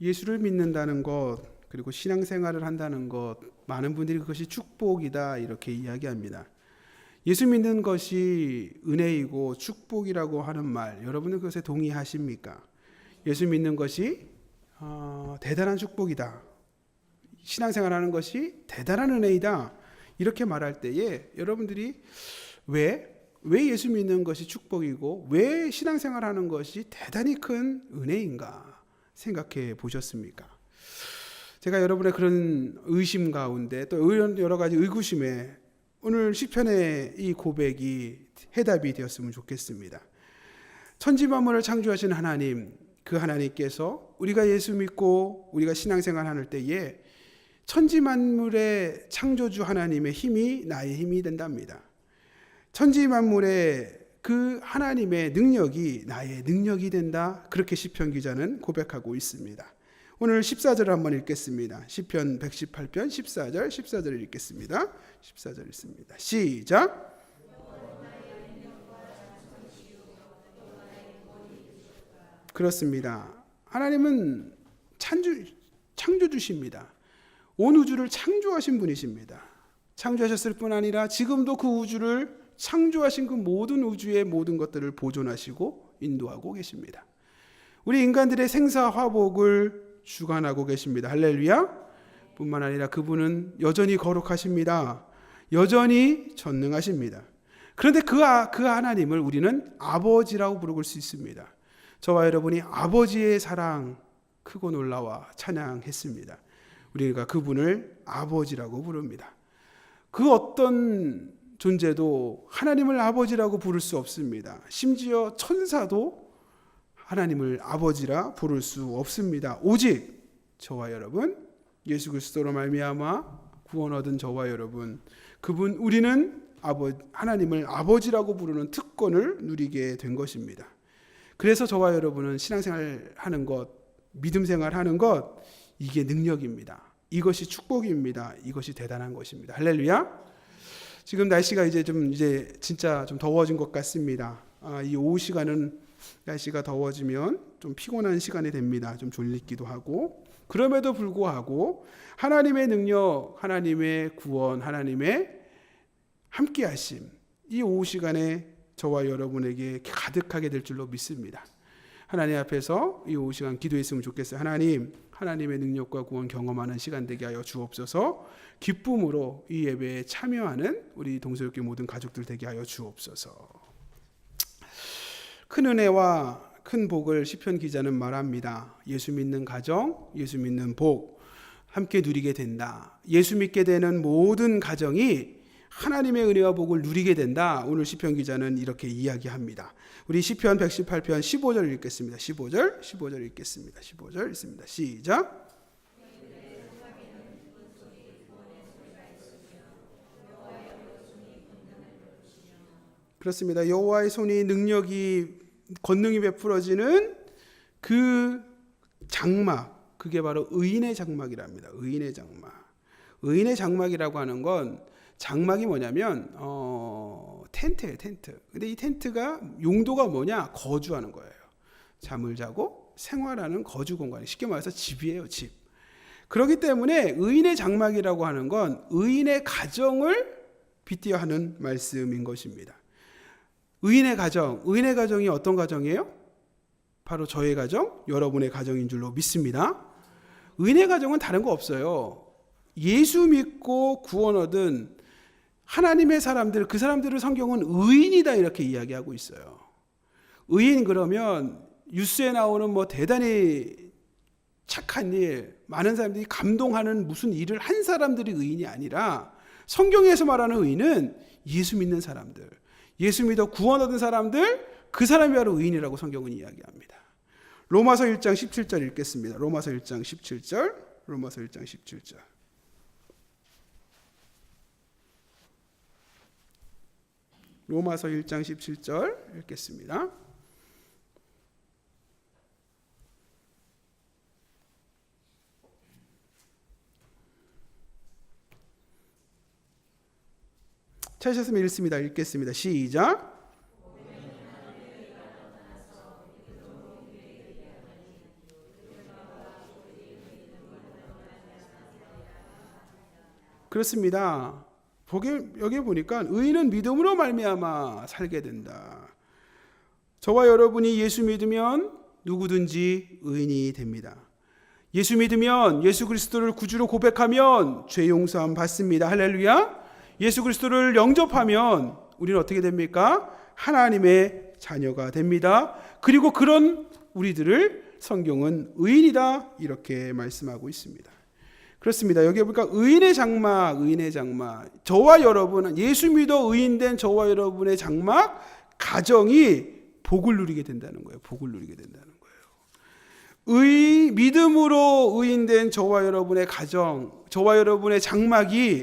예수를 믿는다는 것, 그리고 신앙생활을 한다는 것, 많은 분들이 그것이 축복이다 이렇게 이야기합니다. 예수 믿는 것이 은혜이고 축복이라고 하는 말, 여러분은 그것에 동의하십니까? 예수 믿는 것이 대단한 축복이다, 신앙생활하는 것이 대단한 은혜이다 이렇게 말할 때에 여러분들이 왜 예수 믿는 것이 축복이고 왜 신앙생활하는 것이 대단히 큰 은혜인가 생각해 보셨습니까? 제가 여러분의 그런 의심 가운데 또 여러 가지 의구심에 오늘 시편의 이 고백이 해답이 되었으면 좋겠습니다. 천지 만물을 창조하신 하나님, 그 하나님께서 우리가 예수 믿고 우리가 신앙생활 할 때에 천지 만물의 창조주 하나님의 힘이 나의 힘이 된답니다. 천지 만물의 그 하나님의 능력이 나의 능력이 된다, 그렇게 시편 기자는 고백하고 있습니다. 오늘 14절을 한번 읽겠습니다. 시편 118편 14절 읽겠습니다. 14절 읽습니다. 시작. 그렇습니다. 하나님은 창조주십니다. 온 우주를 창조하신 분이십니다. 창조하셨을 뿐 아니라 지금도 그 우주를 창조하신 그 모든 우주의 모든 것들을 보존하시고 인도하고 계십니다. 우리 인간들의 생사화복을 주관하고 계십니다. 할렐루야. 뿐만 아니라 그분은 여전히 거룩하십니다. 여전히 전능하십니다. 그런데 그 하나님을 우리는 아버지라고 부를 수 있습니다. 저와 여러분이 아버지의 사랑 크고 놀라와 찬양했습니다. 우리가 그분을 아버지라고 부릅니다. 그 어떤 존재도 하나님을 아버지라고 부를 수 없습니다. 심지어 천사도 하나님을 아버지라 부를 수 없습니다. 오직 저와 여러분, 예수 그리스도로 말미암아 구원 얻은 저와 여러분, 그분 우리는 하나님을 아버지라고 부르는 특권을 누리게 된 것입니다. 그래서 저와 여러분은 신앙생활 하는 것, 믿음 생활 하는 것, 이게 능력입니다. 이것이 축복입니다. 이것이 대단한 것입니다. 할렐루야. 지금 날씨가 이제 진짜 좀 더워진 것 같습니다. 이 오후 시간은 날씨가 더워지면 좀 피곤한 시간이 됩니다. 좀 졸리기도 하고. 그럼에도 불구하고 하나님의 능력, 하나님의 구원, 하나님의 함께 하심, 이 오후 시간에 저와 여러분에게 가득하게 될 줄로 믿습니다. 하나님 앞에서 이 오후 시간 기도했으면 좋겠어요. 하나님의 능력과 구원 경험하는 시간 되게 하여 주옵소서. 기쁨으로 이 예배에 참여하는 우리 동서교회 모든 가족들 되게 하여 주옵소서. 큰 은혜와 큰 복을 시편 기자는 말합니다. 예수 믿는 가정, 예수 믿는 복 함께 누리게 된다. 예수 믿게 되는 모든 가정이 하나님의 은혜와 복을 누리게 된다. 오늘 시편 기자는 이렇게 이야기합니다. 우리 시편 118편 15절 읽겠습니다. 15절 읽겠습니다. 15절 읽습니다. 시작. 그렇습니다. 여호와의 손이 능력이 권능이 베풀어지는 그 장막, 그게 바로 의인의 장막이랍니다. 의인의 장막. 의인의 장막이라고 하는 건 장막이 뭐냐면 텐트예요, 텐트. 근데 이 텐트가 용도가 뭐냐? 거주하는 거예요. 잠을 자고 생활하는 거주 공간이, 쉽게 말해서 집이에요, 집. 그렇기 때문에 의인의 장막이라고 하는 건 의인의 가정을 빗대어 하는 말씀인 것입니다. 의인의 가정이 어떤 가정이에요? 바로 저의 가정, 여러분의 가정인 줄로 믿습니다. 의인의 가정은 다른 거 없어요. 예수 믿고 구원 얻은 하나님의 사람들, 그 사람들을 성경은 의인이다 이렇게 이야기하고 있어요. 의인 그러면 뉴스에 나오는 뭐 대단히 착한 일, 많은 사람들이 감동하는 무슨 일을 한 사람들이 의인이 아니라, 성경에서 말하는 의인은 예수 믿는 사람들, 예수 믿어 구원 얻은 사람들, 그 사람이 바로 의인이라고 성경은 이야기합니다. 로마서 1장 17절 읽겠습니다. 로마서 1장 17절. 로마서 1장 17절 읽겠습니다. 찾으셨으면 읽겠습니다. 시작. 그렇습니다. 여기 보니까 의인은 믿음으로 말미암아 살게 된다. 저와 여러분이 예수 믿으면 누구든지 의인이 됩니다. 예수 믿으면 예수 그리스도를 구주로 고백하면 죄 용서함 받습니다. 할렐루야. 예수 그리스도를 영접하면 우리는 어떻게 됩니까? 하나님의 자녀가 됩니다. 그리고 그런 우리들을 성경은 의인이다 이렇게 말씀하고 있습니다. 그렇습니다. 여기 보니까 의인의 장막. 저와 여러분, 예수 믿어 의인된 저와 여러분의 장막, 가정이 복을 누리게 된다는 거예요. 복을 누리게 된다는 거예요. 믿음으로 의인된 저와 여러분의 가정, 저와 여러분의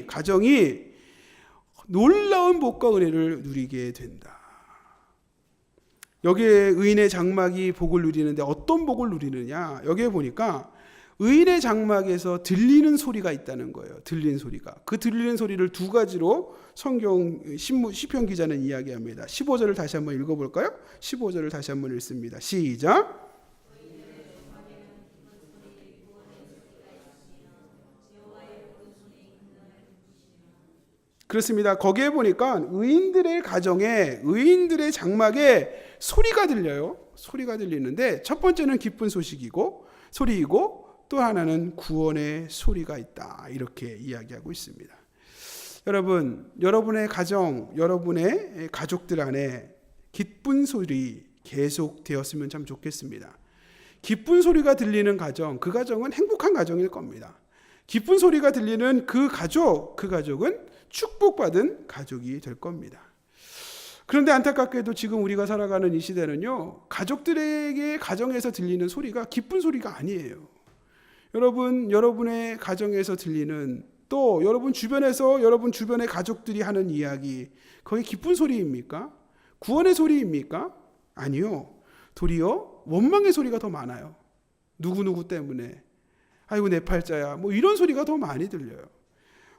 가정이 놀라운 복과 은혜를 누리게 된다. 여기에 의인의 장막이 복을 누리는데 어떤 복을 누리느냐? 여기에 보니까 의인의 장막에서 들리는 소리가 있다는 거예요. 들리는 소리가. 그 들리는 소리를 두 가지로 성경 시편 기자는 이야기합니다. 15절을 다시 한번 읽어볼까요? 15절을 다시 한번 읽습니다. 시작. 그렇습니다. 거기에 보니까 의인들의 가정에, 의인들의 장막에 소리가 들려요. 소리가 들리는데 첫 번째는 기쁜 소리이고 또 하나는 구원의 소리가 있다. 이렇게 이야기하고 있습니다. 여러분, 여러분의 가정, 여러분의 가족들 안에 기쁜 소리 계속되었으면 참 좋겠습니다. 기쁜 소리가 들리는 가정, 그 가정은 행복한 가정일 겁니다. 기쁜 소리가 들리는 그 가족은 축복받은 가족이 될 겁니다. 그런데 안타깝게도 지금 우리가 살아가는 이 시대는요, 가족들에게 가정에서 들리는 소리가 기쁜 소리가 아니에요. 여러분의 가정에서 들리는, 또 여러분 주변의 가족들이 하는 이야기, 거기 기쁜 소리입니까? 구원의 소리입니까? 아니요. 도리어 원망의 소리가 더 많아요. 누구누구 때문에, 아이고 내 팔자야, 뭐 이런 소리가 더 많이 들려요.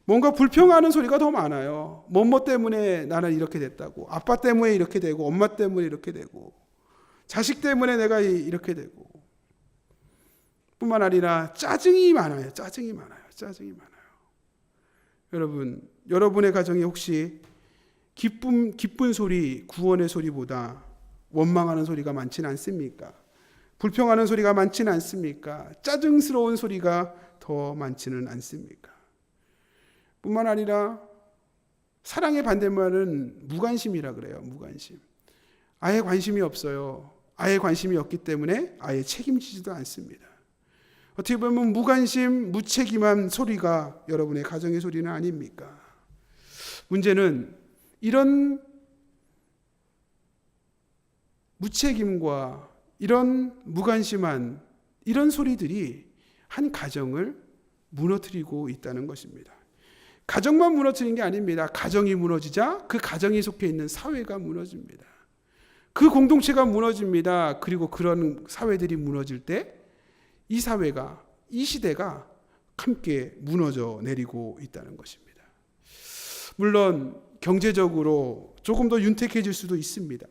뭔가 불평하는 소리가 더 많아요. 뭐뭐 때문에 나는 이렇게 됐다고, 아빠 때문에 이렇게 되고, 엄마 때문에 이렇게 되고, 자식 때문에 내가 이렇게 되고, 뿐만 아니라 짜증이 많아요. 여러분의 가정에 혹시 기쁜 소리, 구원의 소리보다 원망하는 소리가 많지는 않습니까? 불평하는 소리가 많지는 않습니까? 짜증스러운 소리가 더 많지는 않습니까? 뿐만 아니라 사랑의 반대말은 무관심이라 그래요. 무관심. 아예 관심이 없어요. 아예 관심이 없기 때문에 아예 책임지지도 않습니다. 어떻게 보면 무관심, 무책임한 소리가 여러분의 가정의 소리는 아닙니까? 문제는 이런 무책임과 이런 무관심한 이런 소리들이 한 가정을 무너뜨리고 있다는 것입니다. 가정만 무너뜨린 게 아닙니다. 가정이 무너지자 그 가정에 속해 있는 사회가 무너집니다. 그 공동체가 무너집니다. 그리고 그런 사회들이 무너질 때 이 사회가, 이 시대가 함께 무너져 내리고 있다는 것입니다. 물론 경제적으로 조금 더 윤택해질 수도 있습니다.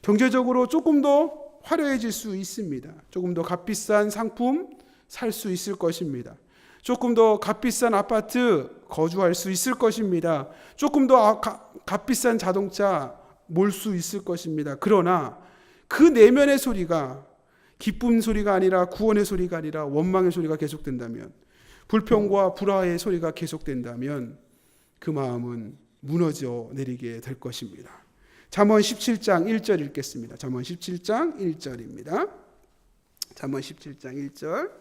경제적으로 조금 더 화려해질 수 있습니다. 조금 더 값비싼 상품 살 수 있을 것입니다. 조금 더 값비싼 아파트 거주할 수 있을 것입니다. 조금 더 값비싼 자동차 몰 수 있을 것입니다. 그러나 그 내면의 소리가 기쁨 소리가 아니라 구원의 소리가 아니라 원망의 소리가 계속된다면, 불평과 불화의 소리가 계속된다면 그 마음은 무너져 내리게 될 것입니다. 잠언 17장 1절 읽겠습니다. 잠언 17장 1절입니다. 잠언 17장 1절.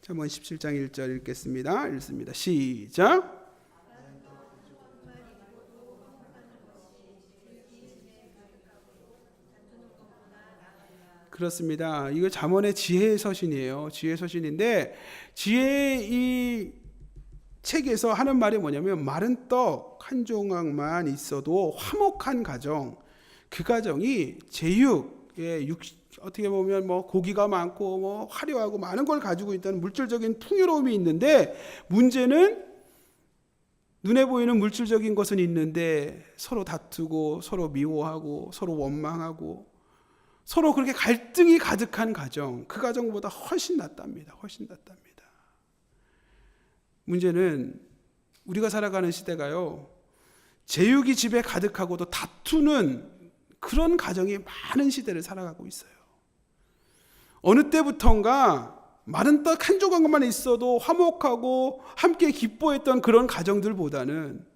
잠언 17장 1절 읽겠습니다. 읽습니다. 시작. 그렇습니다. 이거 잠언의 지혜의 서신이에요. 지혜의 서신인데, 지혜의 이 책에서 하는 말이 뭐냐면, 마른 떡 한 조각만 있어도 화목한 가정, 그 가정이 제육의 어떻게 보면 뭐 고기가 많고 뭐 화려하고 많은 걸 가지고 있다는 물질적인 풍요로움이 있는데, 문제는 눈에 보이는 물질적인 것은 있는데 서로 다투고 서로 미워하고 서로 원망하고 서로 그렇게 갈등이 가득한 가정, 그 가정보다 훨씬 낫답니다. 훨씬 낫답니다. 문제는 우리가 살아가는 시대가요, 제육이 집에 가득하고도 다투는 그런 가정이 많은 시대를 살아가고 있어요. 어느 때부턴가 마른 떡 한 조각만 있어도 화목하고 함께 기뻐했던 그런 가정들보다는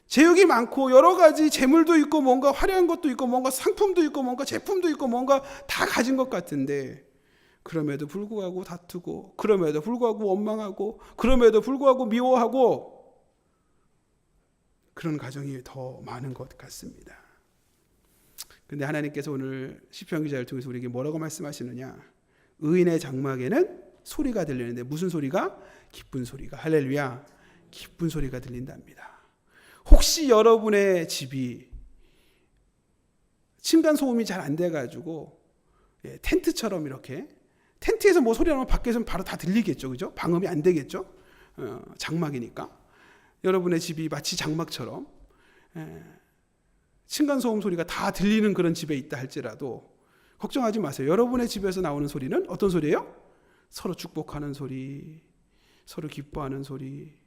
제육이 많고 여러 가지 재물도 있고 뭔가 화려한 것도 있고 뭔가 상품도 있고 뭔가 제품도 있고 뭔가 다 가진 것 같은데, 그럼에도 불구하고 다투고, 그럼에도 불구하고 원망하고, 그럼에도 불구하고 미워하고, 그런 가정이 더 많은 것 같습니다. 근데 하나님께서 오늘 시편 기자를 통해서 우리에게 뭐라고 말씀하시느냐? 의인의 장막에는 소리가 들리는데, 무슨 소리가? 기쁜 소리가, 할렐루야, 기쁜 소리가 들린답니다. 혹시 여러분의 집이 층간 소음이 잘 안 돼가지고 텐트처럼 이렇게, 텐트에서 뭐 소리 나면 밖에서는 바로 다 들리겠죠, 그죠? 방음이 안 되겠죠? 장막이니까. 여러분의 집이 마치 장막처럼 층간소음 소리가 다 들리는 그런 집에 있다 할지라도 걱정하지 마세요. 여러분의 집에서 나오는 소리는 어떤 소리예요? 서로 축복하는 소리, 서로 기뻐하는 소리,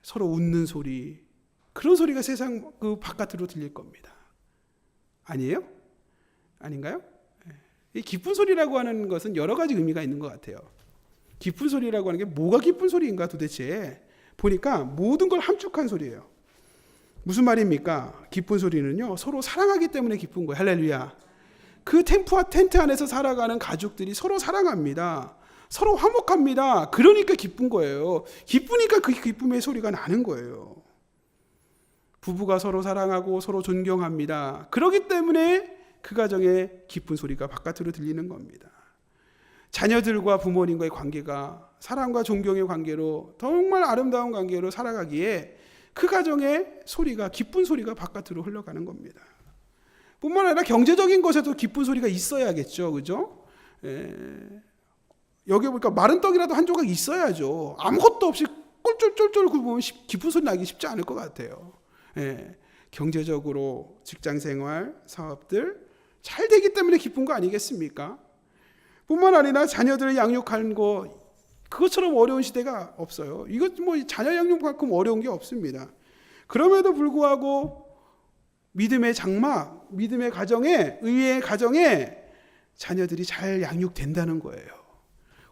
서로 웃는 소리, 그런 소리가 세상 그 바깥으로 들릴 겁니다. 아니에요? 아닌가요? 이 기쁜 소리라고 하는 것은 여러 가지 의미가 있는 것 같아요. 기쁜 소리라고 하는 게 뭐가 기쁜 소리인가 도대체 보니까 모든 걸 함축한 소리예요. 무슨 말입니까? 기쁜 소리는요, 서로 사랑하기 때문에 기쁜 거예요. 할렐루야. 그 텐트 안에서 살아가는 가족들이 서로 사랑합니다. 서로 화목합니다. 그러니까 기쁜 거예요. 기쁘니까 그 기쁨의 소리가 나는 거예요. 부부가 서로 사랑하고 서로 존경합니다. 그렇기 때문에 그 가정에 기쁜 소리가 바깥으로 들리는 겁니다. 자녀들과 부모님과의 관계가 사랑과 존경의 관계로 정말 아름다운 관계로 살아가기에 그 가정의 소리가, 기쁜 소리가 바깥으로 흘러가는 겁니다. 뿐만 아니라 경제적인 것에도 기쁜 소리가 있어야겠죠, 그죠? 여기 보니까 마른 떡이라도 한 조각 있어야죠. 아무것도 없이 꿀쫄쫄쫄 굶으면 기쁜 소리 나기 쉽지 않을 것 같아요. 경제적으로 직장생활, 사업들 잘 되기 때문에 기쁜 거 아니겠습니까? 뿐만 아니라 자녀들을 양육하는 거, 그것처럼 어려운 시대가 없어요. 이것 뭐 자녀 양육만큼 어려운 게 없습니다. 그럼에도 불구하고 믿음의 장막, 믿음의 가정에, 의의 가정에 자녀들이 잘 양육된다는 거예요.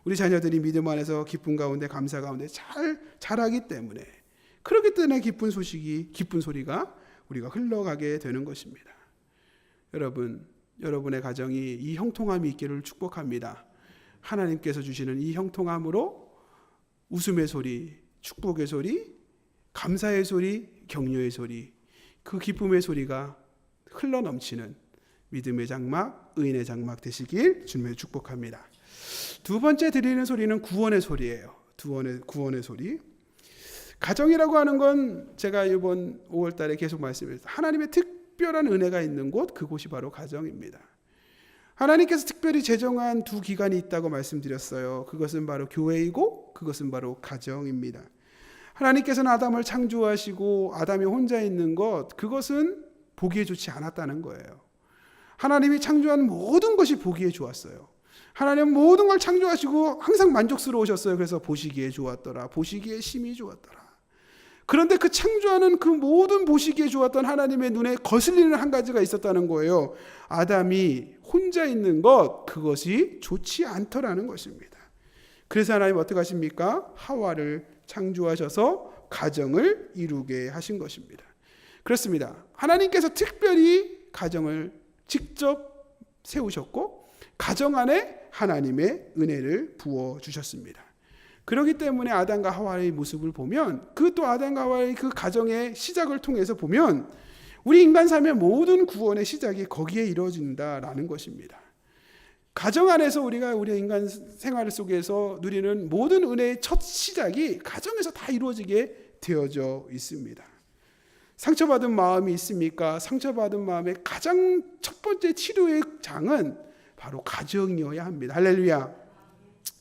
우리 자녀들이 믿음 안에서 기쁨 가운데, 감사 가운데 잘 자라기 때문에, 그렇기 때문에 기쁜 소식이, 기쁜 소리가 우리가 흘러가게 되는 것입니다. 여러분의 가정이 이 형통함이 있기를 축복합니다. 하나님께서 주시는 이 형통함으로 웃음의 소리, 축복의 소리, 감사의 소리, 격려의 소리, 그 기쁨의 소리가 흘러넘치는 믿음의 장막, 의인의 장막 되시길 주님의 축복합니다. 두 번째 드리는 소리는 구원의 소리예요. 구원의 소리. 가정이라고 하는 건 제가 이번 5월 달에 계속 말씀드렸어요. 하나님의 특별한 은혜가 있는 곳, 그곳이 바로 가정입니다. 하나님께서 특별히 제정한 두 기관이 있다고 말씀드렸어요. 그것은 바로 교회이고 그것은 바로 가정입니다. 하나님께서는 아담을 창조하시고 아담이 혼자 있는 것, 그것은 보기에 좋지 않았다는 거예요. 하나님이 창조한 모든 것이 보기에 좋았어요. 하나님은 모든 걸 창조하시고 항상 만족스러우셨어요. 그래서 보시기에 좋았더라, 보시기에 심히 좋았더라. 그런데 그 창조하는 그 모든 보시기에 좋았던 하나님의 눈에 거슬리는 한 가지가 있었다는 거예요. 아담이 혼자 있는 것, 그것이 좋지 않더라는 것입니다. 그래서 하나님 어떻게 하십니까? 하와를 창조하셔서 가정을 이루게 하신 것입니다. 그렇습니다. 하나님께서 특별히 가정을 직접 세우셨고 가정 안에 하나님의 은혜를 부어주셨습니다. 그렇기 때문에 아담과 하와의 모습을 보면, 그 또 아담과 하와의 그 가정의 시작을 통해서 보면 우리 인간 삶의 모든 구원의 시작이 거기에 이루어진다라는 것입니다. 가정 안에서 우리가 우리 인간 생활 속에서 누리는 모든 은혜의 첫 시작이 가정에서 다 이루어지게 되어져 있습니다. 상처받은 마음이 있습니까? 상처받은 마음의 가장 첫 번째 치료의 장은 바로 가정이어야 합니다. 할렐루야.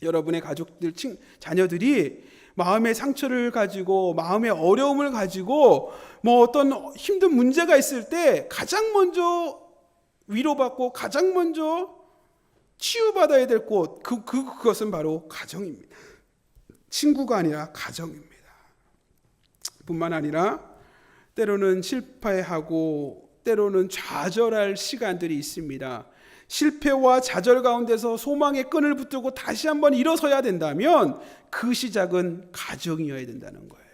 여러분의 가족들, 자녀들이 마음의 상처를 가지고 마음의 어려움을 가지고 뭐 어떤 힘든 문제가 있을 때 가장 먼저 위로받고 가장 먼저 치유받아야 될 곳, 그것은 바로 가정입니다. 친구가 아니라 가정입니다. 뿐만 아니라 때로는 실패하고 때로는 좌절할 시간들이 있습니다. 실패와 좌절 가운데서 소망의 끈을 붙들고 다시 한번 일어서야 된다면 그 시작은 가정이어야 된다는 거예요.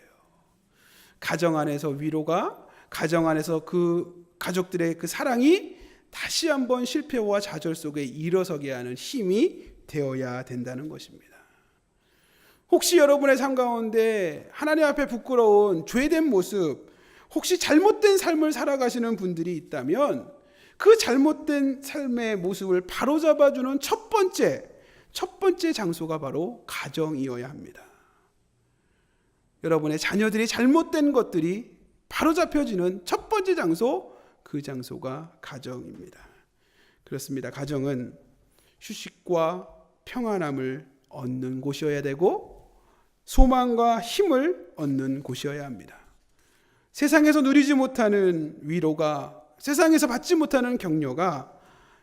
가정 안에서 위로가, 가정 안에서 그 가족들의 그 사랑이 다시 한번 실패와 좌절 속에 일어서게 하는 힘이 되어야 된다는 것입니다. 혹시 여러분의 삶 가운데 하나님 앞에 부끄러운 죄된 모습, 혹시 잘못된 삶을 살아가시는 분들이 있다면 그 잘못된 삶의 모습을 바로잡아주는 첫 번째 장소가 바로 가정이어야 합니다. 여러분의 자녀들이 잘못된 것들이 바로잡혀지는 첫 번째 장소, 그 장소가 가정입니다. 그렇습니다. 가정은 휴식과 평안함을 얻는 곳이어야 되고 소망과 힘을 얻는 곳이어야 합니다. 세상에서 누리지 못하는 위로가, 세상에서 받지 못하는 격려가,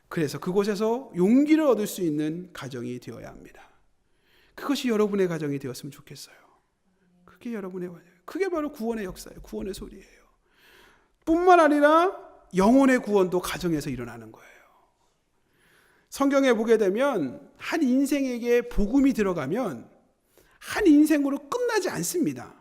그래서 그곳에서 용기를 얻을 수 있는 가정이 되어야 합니다. 그것이 여러분의 가정이 되었으면 좋겠어요. 그게 여러분의 가정, 그게 바로 구원의 역사예요. 구원의 소리예요. 뿐만 아니라 영혼의 구원도 가정에서 일어나는 거예요. 성경에 보게 되면 한 인생에게 복음이 들어가면 한 인생으로 끝나지 않습니다.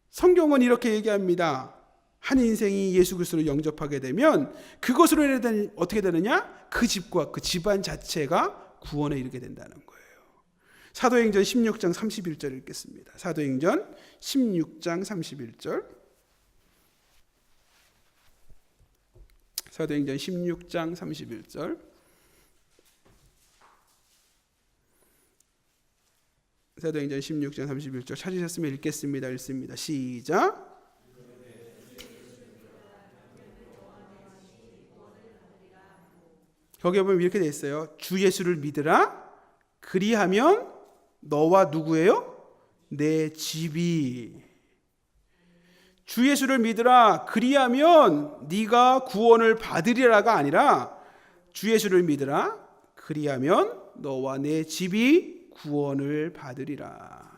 성경은 이렇게 얘기합니다. 한 인생이 예수 그리스도를 영접하게 되면 그것으로 인해 어떻게 되느냐? 그 집과 그 집안 자체가 구원에 이르게 된다는 거예요. 사도행전 16장 31절 읽겠습니다. 사도행전 16장 31절. 사도행전 16장 31절. 사도행전 16장 31절 찾으셨으면 읽겠습니다. 읽습니다. 시작. 거기에 보면 이렇게 되어 있어요. 주 예수를 믿으라. 그리하면 너와 누구예요? 내 집이. 주 예수를 믿으라. 그리하면 네가 구원을 받으리라가 아니라 주 예수를 믿으라. 그리하면 너와 내 집이 구원을 받으리라.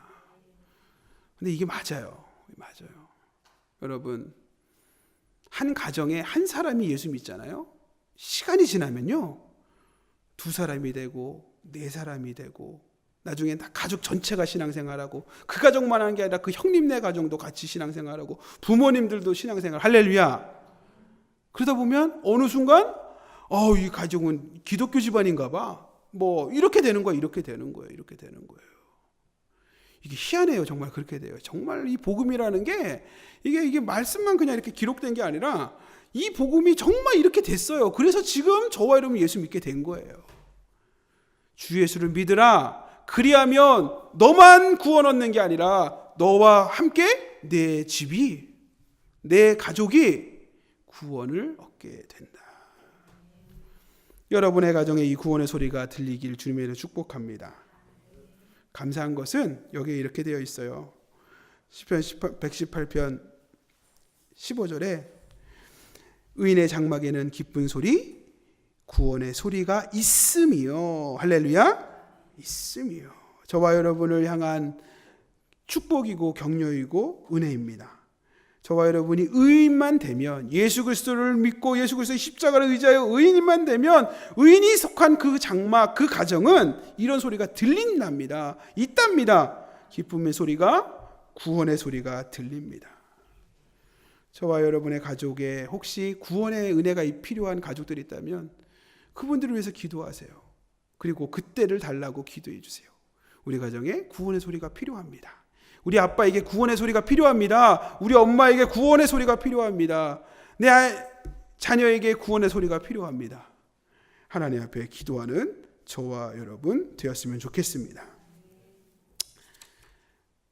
근데 이게 맞아요. 맞아요. 여러분, 한 가정에 한 사람이 예수 믿잖아요. 시간이 지나면요, 두 사람이 되고 네 사람이 되고 나중엔 다 가족 전체가 신앙생활하고 그 가족만 하는 게 아니라 그 형님네 가정도 같이 신앙생활하고 부모님들도 신앙생활. 할렐루야. 그러다 보면 어느 순간 이 가족은 기독교 집안인가 봐. 뭐 이렇게 되는 거예요. 이렇게 되는 거예요. 이렇게 되는 거예요. 이게 희한해요. 정말 그렇게 돼요. 정말 이 복음이라는 게 이게 말씀만 그냥 이렇게 기록된 게 아니라 이 복음이 정말 이렇게 됐어요. 그래서 지금 저와 여러분 예수 믿게 된 거예요. 주 예수를 믿으라. 그리하면 너만 구원 얻는 게 아니라 너와 함께 내 집이, 내 가족이 구원을 얻게 된다. 여러분의 가정에 이 구원의 소리가 들리길 주님의 이름으로 축복합니다. 감사한 것은 여기에 이렇게 되어 있어요. 시편 118편 15절에 의인의 장막에는 기쁜 소리, 구원의 소리가 있음이요. 할렐루야. 있음이요. 저와 여러분을 향한 축복이고 격려이고 은혜입니다. 저와 여러분이 의인만 되면, 예수 그리스도를 믿고 예수 그리스도의 십자가를 의지하여 의인만 되면 의인이 속한 그 장막, 그 가정은 이런 소리가 들린답니다. 있답니다. 기쁨의 소리가, 구원의 소리가 들립니다. 저와 여러분의 가족에 혹시 구원의 은혜가 필요한 가족들이 있다면 그분들을 위해서 기도하세요. 그리고 그때를 달라고 기도해 주세요. 우리 가정에 구원의 소리가 필요합니다. 우리 아빠에게 구원의 소리가 필요합니다. 우리 엄마에게 구원의 소리가 필요합니다. 내 자녀에게 구원의 소리가 필요합니다. 하나님 앞에 기도하는 저와 여러분 되었으면 좋겠습니다.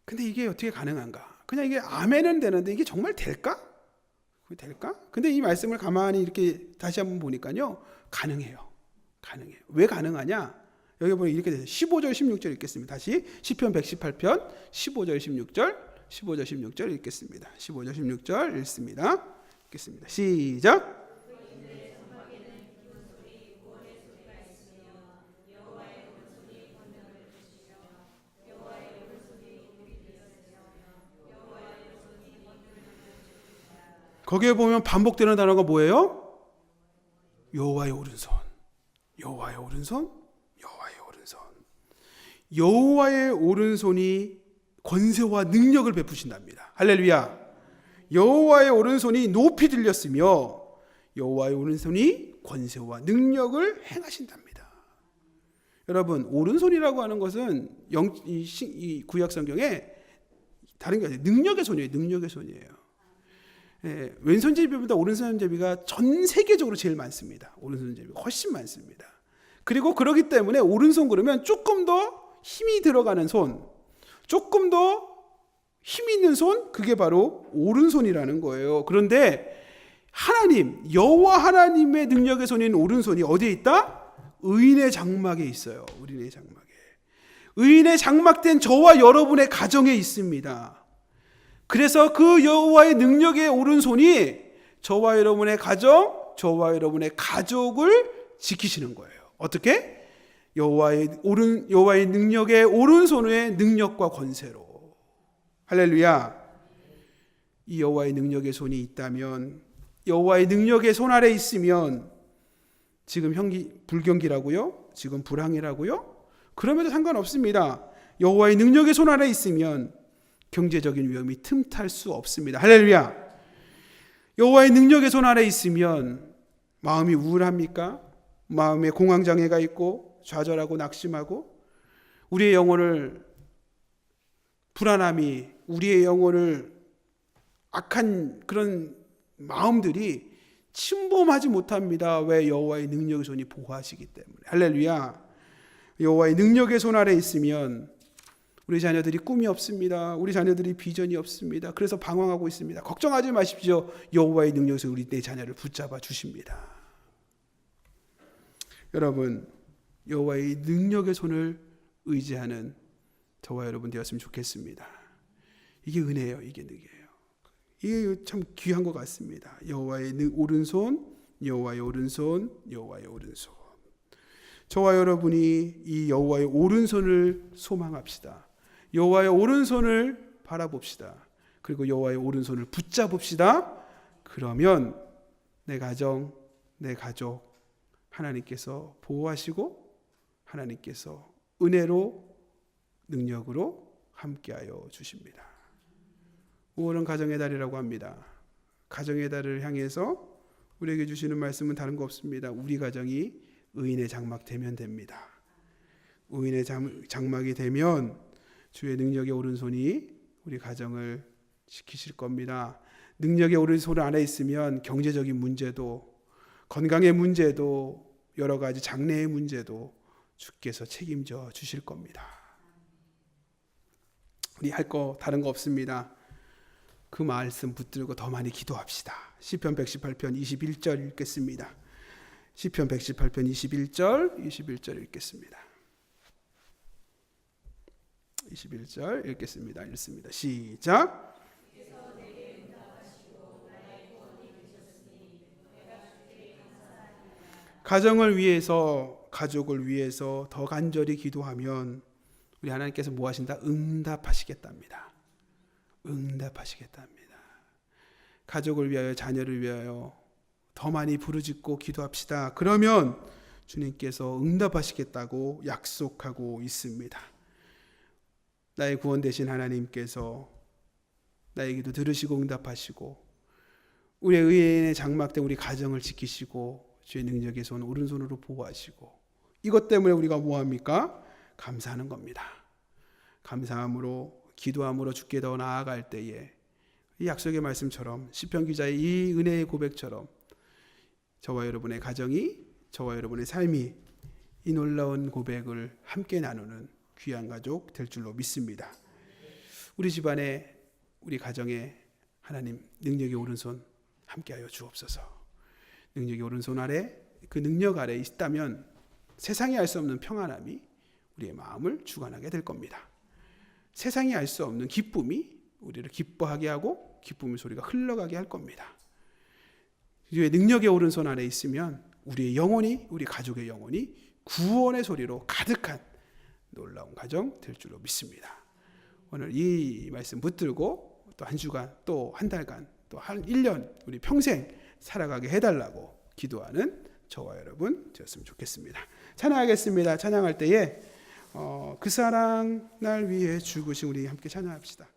근데 이게 어떻게 가능한가? 그냥 이게 아멘은 되는데 이게 정말 될까? 될까? 근데 이 말씀을 가만히 이렇게 다시 한번 보니까요, 가능해요. 가능해요. 왜 가능하냐? 여기 보면 이렇게 돼요. 15절 16절 읽겠습니다. 다시 시편 118편 15절 16절 읽겠습니다. 15절 16절 읽습니다. 읽겠습니다. 시작. 거기에 보면 반복되는 단어가 뭐예요? 여호와의 오른손, 여호와의 오른손, 여호와의 오른손. 여호와의 오른손이 권세와 능력을 베푸신답니다. 할렐루야. 여호와의 오른손이 높이 들렸으며 여호와의 오른손이 권세와 능력을 행하신답니다. 여러분, 오른손이라고 하는 것은 이 구약 성경에 다른 게 아니에요. 능력의 손이에요. 능력의 손이에요. 예, 왼손 제비보다 오른손 제비가 전 세계적으로 제일 많습니다. 오른손 제비가 훨씬 많습니다. 그리고 그렇기 때문에 오른손 그러면 조금 더 힘이 들어가는 손, 조금 더 힘 있는 손, 그게 바로 오른손이라는 거예요. 그런데 하나님, 여호와 하나님의 능력의 손인 오른손이 어디에 있다? 의인의 장막에 있어요. 의인의 장막에. 의인의 장막된 저와 여러분의 가정에 있습니다. 그래서 그 여호와의 능력의 오른손이 저와 여러분의 가정, 저와 여러분의 가족을 지키시는 거예요. 어떻게? 여호와의 능력의 오른손의 능력과 권세로. 할렐루야. 이 여호와의 능력의 손이 있다면, 여호와의 능력의 손 아래 있으면, 지금 불경기라고요? 지금 불황이라고요? 그럼에도 상관없습니다. 여호와의 능력의 손 아래 있으면 경제적인 위험이 틈탈 수 없습니다. 할렐루야. 여호와의 능력의 손 아래 있으면 마음이 우울합니까? 마음에 공황장애가 있고 좌절하고 낙심하고 우리의 영혼을 불안함이 우리의 영혼을 악한 그런 마음들이 침범하지 못합니다. 왜? 여호와의 능력의 손이 보호하시기 때문에. 할렐루야. 여호와의 능력의 손 아래 있으면 우리 자녀들이 꿈이 없습니다. 우리 자녀들이 비전이 없습니다. 그래서 방황하고 있습니다. 걱정하지 마십시오. 여호와의 능력에서 우리 내 자녀를 붙잡아 주십니다. 여러분, 여호와의 능력의 손을 의지하는 저와 여러분 되었으면 좋겠습니다. 이게 은혜예요. 이게 능력이에요. 이게 참 귀한 것 같습니다. 여호와의 오른손, 여호와의 오른손, 여호와의 오른손. 저와 여러분이 이 여호와의 오른손을 소망합시다. 여호와의 오른손을 바라봅시다. 그리고 여호와의 오른손을 붙잡읍시다. 그러면 내 가정, 내 가족 하나님께서 보호하시고 하나님께서 은혜로 능력으로 함께하여 주십니다. 5월은 가정의 달이라고 합니다. 가정의 달을 향해서 우리에게 주시는 말씀은 다른 거 없습니다. 우리 가정이 의인의 장막 되면 됩니다. 의인의 장막이 되면 주의 능력의 오른손이 우리 가정을 지키실 겁니다. 능력의 오른손 안에 있으면 경제적인 문제도, 건강의 문제도, 여러 가지 장래의 문제도 주께서 책임져 주실 겁니다. 우리 할 거 다른 거 없습니다. 그 말씀 붙들고 더 많이 기도합시다. 시편 118편 21절 읽겠습니다. 시편 118편 21절 읽겠습니다. 21절 읽겠습니다. 읽습니다. 시작. 가정을 위해서, 가족을 위해서 더 간절히 기도하면 우리 하나님께서 뭐 하신다? 응답하시겠답니다. 응답하시겠답니다. 가족을 위하여, 자녀를 위하여 더 많이 부르짖고 기도합시다. 그러면 주님께서 응답하시겠다고 약속하고 있습니다. 나의 구원 되신 하나님께서 나의 기도 들으시고 응답하시고 우리 의인의 장막된 우리 가정을 지키시고 주의 능력의 손 오른손으로 보호하시고 이것 때문에 우리가 뭐합니까? 감사하는 겁니다. 감사함으로 기도함으로 주께 더 나아갈 때에 이 약속의 말씀처럼 시편 기자의 이 은혜의 고백처럼 저와 여러분의 가정이, 저와 여러분의 삶이 이 놀라운 고백을 함께 나누는 귀한 가족 될 줄로 믿습니다. 우리 집안에, 우리 가정에 하나님 능력의 오른손 함께하여 주옵소서. 능력의 오른손 아래, 그 능력 아래 있다면 세상이 알 수 없는 평안함이 우리의 마음을 주관하게 될 겁니다. 세상이 알 수 없는 기쁨이 우리를 기뻐하게 하고 기쁨의 소리가 흘러가게 할 겁니다. 주의 능력의 오른손 아래 있으면 우리의 영혼이, 우리 가족의 영혼이 구원의 소리로 가득한 놀라운 가정 될 줄로 믿습니다. 오늘 이 말씀 붙들고 또 한 주간, 또 한 달간, 또 한 1년 우리 평생 살아가게 해달라고 기도하는 저와 여러분 되었으면 좋겠습니다. 찬양하겠습니다. 찬양할 때에 그 사랑 날 위해 죽으신 우리 함께 찬양합시다.